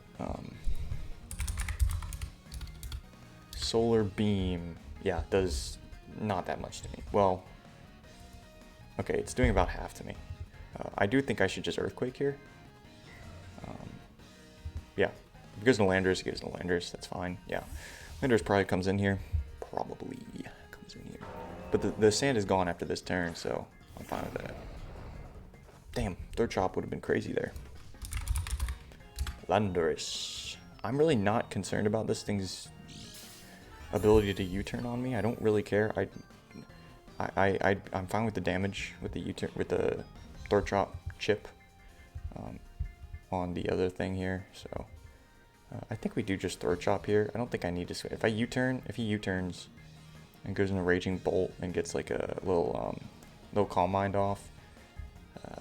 solar beam, yeah, does not that much to me. Well, okay, it's doing about half to me. I do think I should just earthquake here. Yeah, if it goes to Landers, it goes to Landers. That's fine. Yeah, Landers probably comes in here. Probably comes in here. But the sand is gone after this turn, so I'm fine with that. Damn, third chop would have been crazy there. Landers. I'm really not concerned about this thing's ability to U-turn on me. I don't really care. I'm fine with the damage with the U-turn, with the third chop chip on the other thing here. So I think we do just third chop here. I don't think I need to switch. If I U-turn, if he U-turns and goes in a raging bolt and gets like a little calm mind off,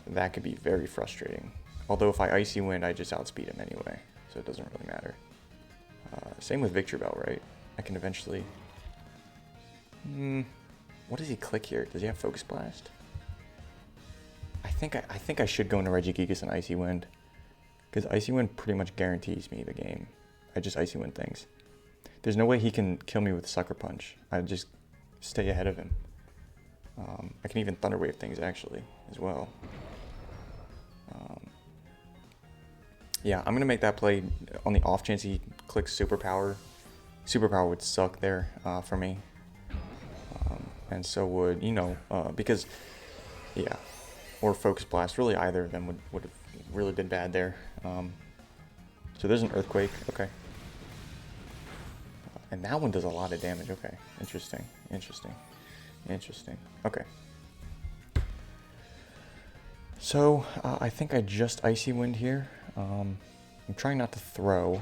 that could be very frustrating. Although if I icy wind, I just outspeed him anyway, so it doesn't really matter. Same with Victory Bell, right? I can eventually. What does he click here? Does he have Focus Blast? I think I should go into Regigigas and Icy Wind, because Icy Wind pretty much guarantees me the game. I just Icy Wind things. There's no way he can kill me with Sucker Punch. I just stay ahead of him. I can even Thunder Wave things actually as well. Yeah, I'm gonna make that play on the off chance he clicks Superpower. Superpower would suck there for me, and so would, you know, because yeah, or Focus Blast. Really, either of them would have really been bad there. So there's an Earthquake. Okay. And that one does a lot of damage. Okay, interesting. Okay. So I think I just Icy Wind here. I'm trying not to throw.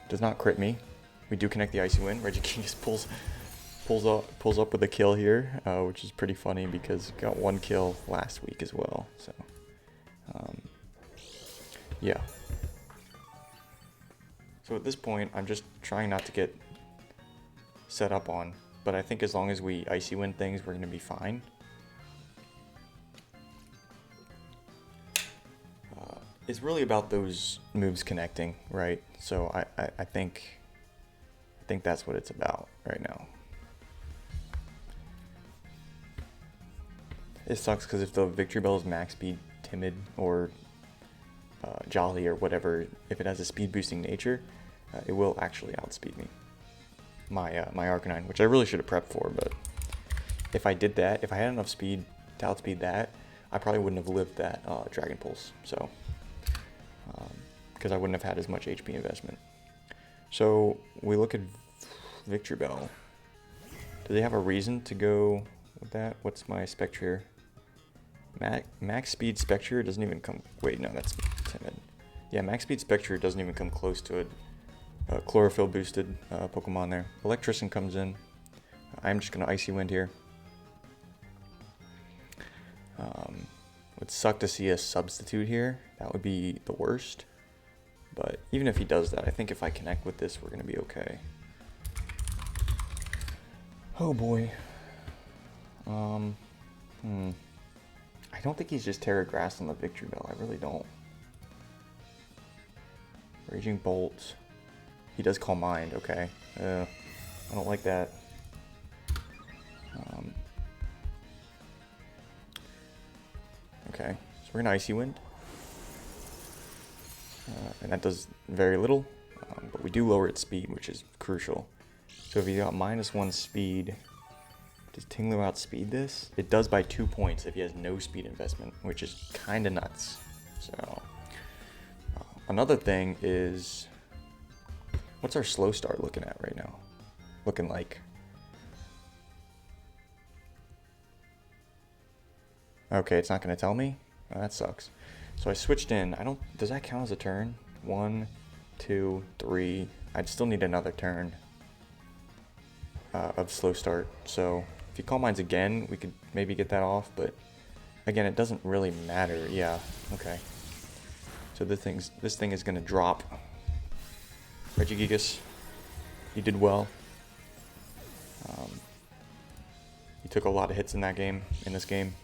Does not crit me. We do connect the Icy Wind. Regigigas pulls up with a kill here, which is pretty funny because got one kill last week as well. So yeah. So at this point, I'm just trying not to get set up on, but I think as long as we Icy Wind things, we're going to be fine. It's really about those moves connecting, right? So I think that's what it's about right now. It sucks because if the Victory Bell is max speed, timid, or jolly, or whatever, if it has a speed boosting nature, it will actually outspeed me. My my Arcanine, which I really should have prepped for, but if I did that, if I had enough speed to outspeed that, I probably wouldn't have lived that Dragon Pulse. So because I wouldn't have had as much HP investment. So we look at Victory Bell. Do they have a reason to go with that? What's my Spectre? Max speed Spectre doesn't even come. Wait, no, that's timid. Yeah, max speed Spectre doesn't even come close to a chlorophyll boosted Pokemon there. Electrician comes in. I'm just gonna Icy Wind here. Would suck to see a substitute here. That would be the worst. But even if he does that, I think if I connect with this, we're gonna be okay. Oh boy. I don't think he's just Terra Grass on the Victory Bell. I really don't. Raging Bolt. He does Calm Mind. Okay. I don't like that. Okay. So we're gonna Icy Wind. And that does very little. But we do lower its speed, which is crucial. So if you got -1 speed, does Tinglu outspeed this? It does by 2 points if he has no speed investment, which is kind of nuts. So another thing is, what's our slow start looking at right now? Looking like. Okay, it's not going to tell me? Oh, that sucks. So I switched in. Does that count as a turn? 1, 2, 3. I'd still need another turn of slow start. So if you Calm Minds again, we could maybe get that off. But again, it doesn't really matter. Yeah, okay. So this thing is going to drop. Regigigas, you did well. He took a lot of hits in this game.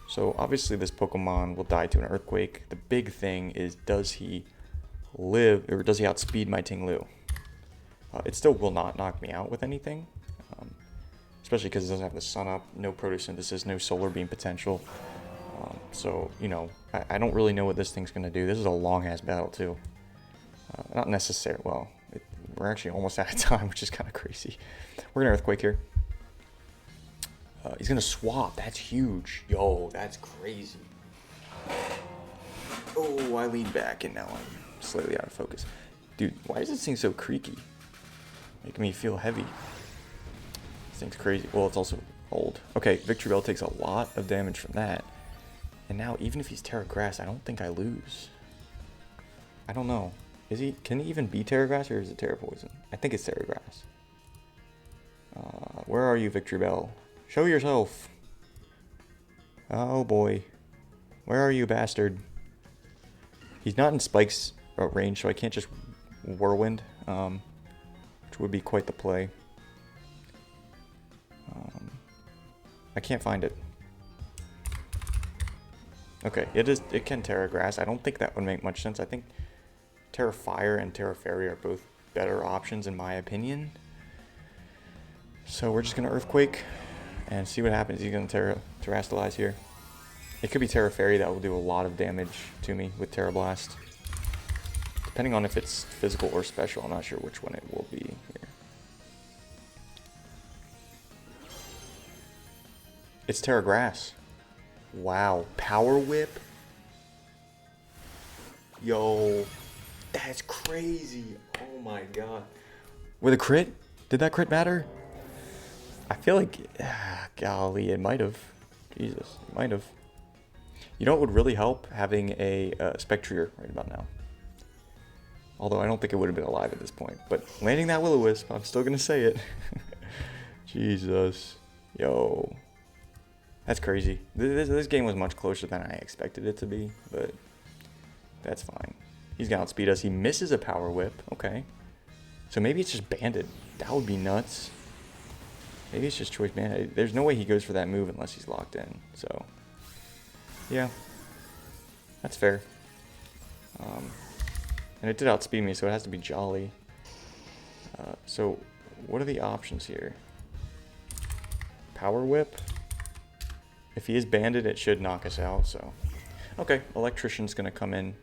So obviously this Pokemon will die to an Earthquake. The big thing is, does he live, or does he outspeed my Ting-Lu? It still will not knock me out with anything, especially because it doesn't have the sun up, no photosynthesis, no solar beam potential. So, you know, I don't really know what this thing's going to do. This is a long-ass battle, too. Not necessarily, well, we're actually almost out of time, which is kind of crazy. We're going to Earthquake here. He's going to swap. That's huge. Yo, that's crazy. Oh, I leaned back, and now I'm slightly out of focus. Dude, why is this thing so creaky? Making me feel heavy. This thing's crazy. Well, it's also old. Okay, Victreebel takes a lot of damage from that. And now, even if he's Terra Grass, I don't think I lose. I don't know. Is he? Can he even be Terra Grass, or is it Terra Poison? I think it's Terra Grass. Where are you, Victreebel? Show yourself. Oh boy. Where are you, bastard? He's not in Spike's range, so I can't just Whirlwind, which would be quite the play. I can't find it. Okay, it can Terra Grass. I don't think that would make much sense. I think Terra Fire and Terra Fairy are both better options in my opinion. So we're just going to Earthquake and see what happens. He's going to Terrastalize here. It could be Terra Fairy that will do a lot of damage to me with Terra Blast. Depending on if it's physical or special, I'm not sure which one it will be here. It's Terra Grass. Wow. Power Whip? Yo. That's crazy. Oh my god. With a crit? Did that crit matter? I feel like... golly, it might have. Jesus, it might have. You know what would really help? Having a Spectrier right about now. Although I don't think it would have been alive at this point. But landing that Will-O-Wisp, I'm still going to say it. Jesus. Yo. That's crazy. This game was much closer than I expected it to be. But that's fine. He's going to outspeed us. He misses a Power Whip. Okay. So maybe it's just Banded. That would be nuts. Maybe it's just Choice Banded. There's no way he goes for that move unless he's locked in. So, yeah. That's fair. And it did outspeed me, so it has to be Jolly. So, what are the options here? Power Whip. If he is banded, it should knock us out, so. Okay, Electrician's going to come in.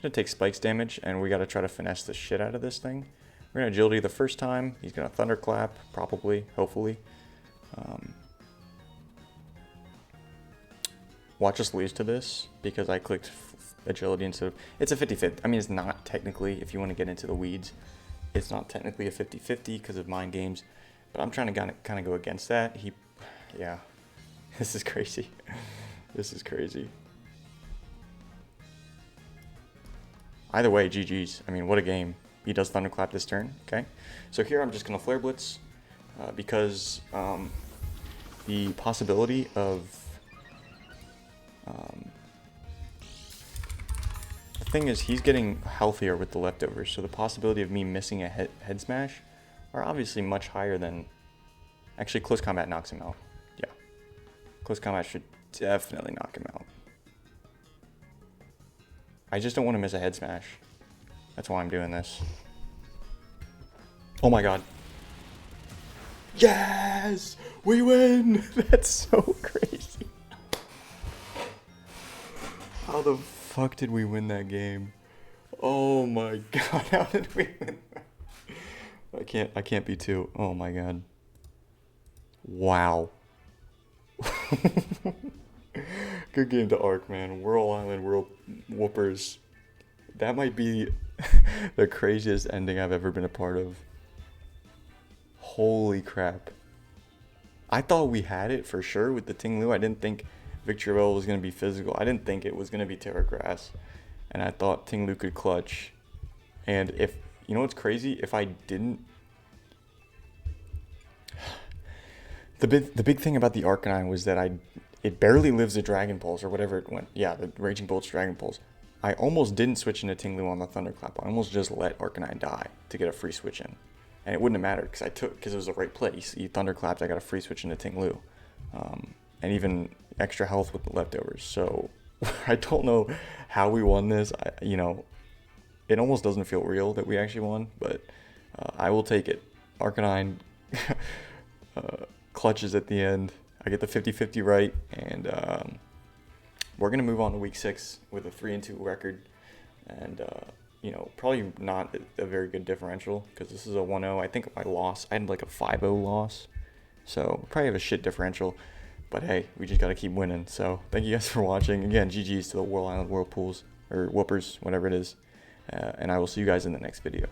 Going to take Spikes damage, and we got to try to finesse the shit out of this thing. We're going to Agility the first time. He's going to Thunderclap, probably, hopefully. Watch us lose to this, because I clicked Agility instead of... It's a 50-50. I mean, it's not technically, if you want to get into the weeds, it's not technically a 50-50 because of mind games. But I'm trying to kind of go against that. Yeah. This is crazy. This is crazy. Either way, GG's. I mean, what a game. He does Thunderclap this turn. Okay. So here I'm just going to Flare Blitz because the possibility of... the thing is, he's getting healthier with the leftovers, so the possibility of me missing a head smash are obviously much higher than... Actually, Close Combat knocks him out. Yeah. Close Combat should definitely knock him out. I just don't want to miss a head smash. That's why I'm doing this. Oh my god. Yes! We win! That's so crazy. How the fuck did we win that game? Oh my god, how did we win that? I can't be too. Oh my god. Wow. Good game to Arc, man. Whirl Island Woopers. That might be the craziest ending I've ever been a part of. Holy crap. I thought we had it for sure with the Ting-Lu. I didn't think Victreebel was going to be physical. I didn't think it was going to be Terra Grass. And I thought Ting-Lu could clutch. And if... You know what's crazy? If I didn't... The big thing about the Arcanine was that it barely lives a Dragon Pulse or whatever it went. Yeah, the Raging Bolt's Dragon Pulse. I almost didn't switch into Ting-Lu on the Thunderclap. I almost just let Arcanine die to get a free switch in. and it wouldn't have mattered because it was the right play. You thunderclapped, I got a free switch into Ting Lu, and even extra health with the leftovers. So I don't know how we won this. It almost doesn't feel real that we actually won, but I will take it. Arcanine clutches at the end. I get the 50-50 right, and we're going to move on to week 6 with a 3-2 record, and probably not a very good differential because this is a 1-0. I think my loss, I had like a 5-0 loss, so probably have a shit differential, but hey, we just got to keep winning. So thank you guys for watching. Again, GG's to the Whirl Island Whirlpools, or Woopers, whatever it is, and I will see you guys in the next video.